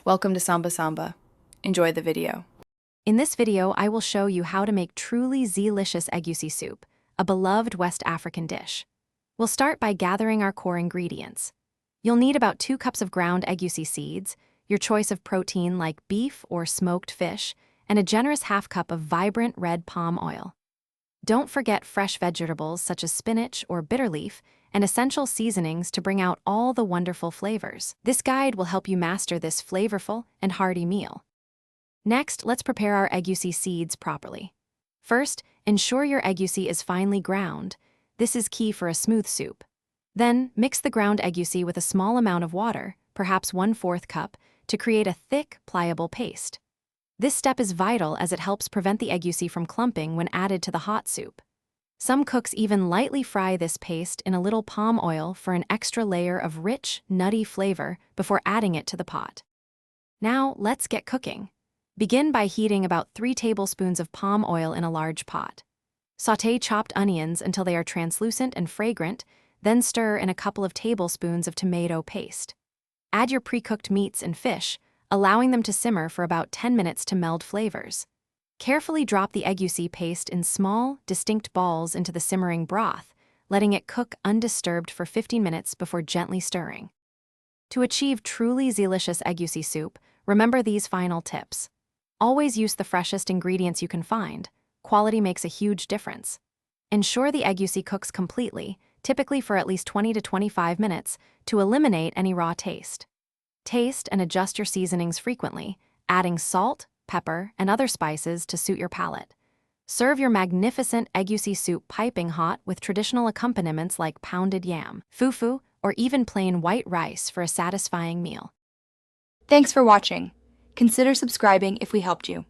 Welcome to Samba Samba. Enjoy the video. In this video, I will show you how to make truly Zeelicious Egusi soup, a beloved West African dish. We'll start by gathering our core ingredients. You'll need about 2 cups of ground Egusi seeds, your choice of protein like beef or smoked fish, and a generous ½ cup of vibrant red palm oil. Don't forget fresh vegetables such as spinach or bitter leaf, and essential seasonings to bring out all the wonderful flavors. This guide will help you master this flavorful and hearty meal. Next, let's prepare our Egusi seeds properly. First, ensure your Egusi is finely ground. This is key for a smooth soup. Then, mix the ground Egusi with a small amount of water, perhaps 1/4 cup, to create a thick, pliable paste. This step is vital as it helps prevent the Egusi from clumping when added to the hot soup. Some cooks even lightly fry this paste in a little palm oil for an extra layer of rich, nutty flavor before adding it to the pot. Now, let's get cooking. Begin by heating about 3 tablespoons of palm oil in a large pot. Sauté chopped onions until they are translucent and fragrant, then stir in a couple of tablespoons of tomato paste. Add your pre-cooked meats and fish, allowing them to simmer for about 10 minutes to meld flavors. Carefully drop the Egusi paste in small, distinct balls into the simmering broth, letting it cook undisturbed for 15 minutes before gently stirring. To achieve truly Zeelicious Egusi soup, remember these final tips. Always use the freshest ingredients you can find. Quality makes a huge difference. Ensure the Egusi cooks completely, typically for at least 20 to 25 minutes, to eliminate any raw taste. Taste and adjust your seasonings frequently, adding salt, pepper, and other spices to suit your palate. Serve your magnificent Egusi soup piping hot with traditional accompaniments like pounded yam, fufu, or even plain white rice for a satisfying meal. Thanks for watching. Consider subscribing if we helped you.